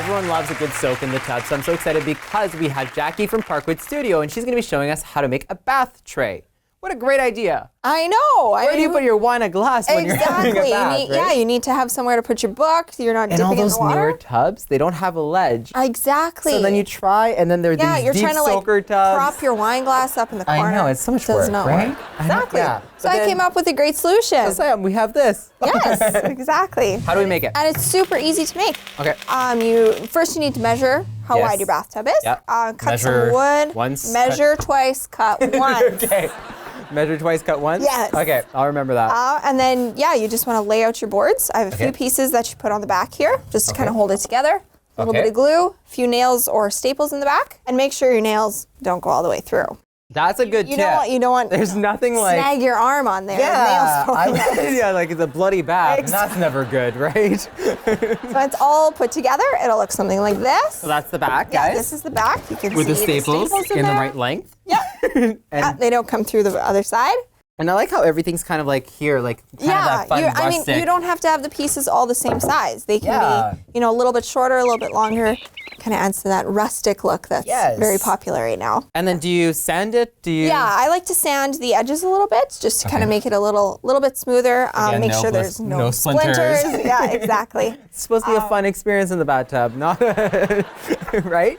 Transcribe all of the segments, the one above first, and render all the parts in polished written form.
Everyone loves a good soak in the tub, so I'm so excited because we have Jackie from Parkwood Studio, and she's going to be showing us how to make a bath tray. What a great idea. I know. Where do you put your wine, a glass when you're having a bath, right? Yeah, you need to have somewhere to put your book. You're not dipping in the water. And all those newer tubs, they don't have a ledge. Exactly. So then you try, and then there's these deep soaker tubs. Prop your wine glass up in the corner. I know, it's so much work, right? Exactly. Yeah. So I came up with a great solution. So we have this. Yes, exactly. How do we make it? And it's super easy to make. Okay. You need to measure how wide your bathtub is. Yep. Cut some wood. Once. Measure twice, cut once. Okay. Measure twice, cut once? Yes. Okay, I'll remember that. And then, you just want to lay out your boards. I have a few pieces that you put on the back here, just to kind of hold it together. A little bit of glue, a few nails or staples in the back, and make sure your nails don't go all the way through. That's a good tip. You don't want There's nothing like snag your arm on there. Yeah, like it's a bloody bath. Exactly. That's never good, right? So it's all put together. It'll look something like this. So that's the back, Yeah, guys. this is the back. You can with see the staples in the right length. Yeah. They don't come through the other side. And I like how everything's kind of like here, like kind of that fun rustic. You don't have to have the pieces all the same size. They can be, a little bit shorter, a little bit longer. Kind of adds to that rustic look that's very popular right now. And then do you sand it? Yeah, I like to sand the edges a little bit just to kind of make it a little bit smoother. Make sure there's no splinters. Yeah, exactly. It's supposed to be a fun experience in the bathtub, not right?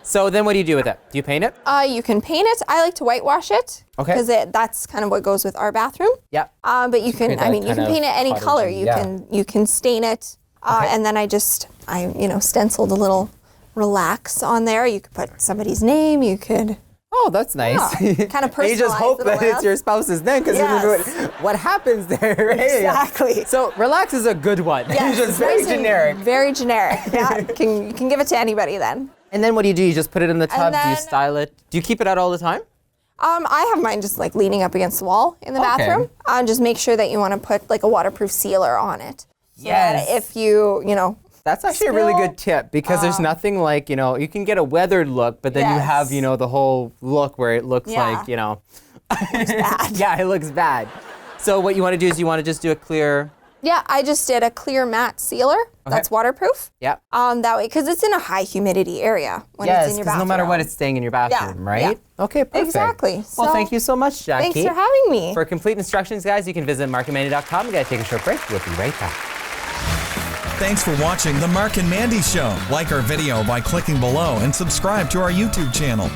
So then what do you do with it? Do you paint it? You can paint it. I like to whitewash it. Okay. Because that's kind of what goes with our bathroom. Yep. But you can, you can paint it any color. You can stain it. And then I stenciled a little relax on there. You could put somebody's name. You could. Oh, that's nice. Kind of personalize. You just hope that it's your spouse's name because you know what happens there, right? Exactly. So relax is a good one. Yes, It's just very generic. Very generic. Yeah, you can give it to anybody then. And then what do? You just put it in the tub? Do you style it? Do you keep it out all the time? I have mine just like leaning up against the wall in the bathroom. Just make sure that you want to put like a waterproof sealer on it. So that if That's actually a really good tip because there's nothing like, you can get a weathered look, but then you have, the whole look where it looks like, It looks bad. Yeah, it looks bad. So what you want to do is you want to just do a clear. Yeah, I just did a clear matte sealer that's waterproof. Yeah. That way, because it's in a high humidity area when it's in your bathroom. No matter what, it's staying in your bathroom, right? Yeah. Okay, perfect. Exactly. Well, thank you so much, Jackie. Thanks for having me. For complete instructions, guys, you can visit markandmandy.com. We got to take a short break. We'll be right back. Thanks for watching The Mark and Mandy Show. Like our video by clicking below and subscribe to our YouTube channel.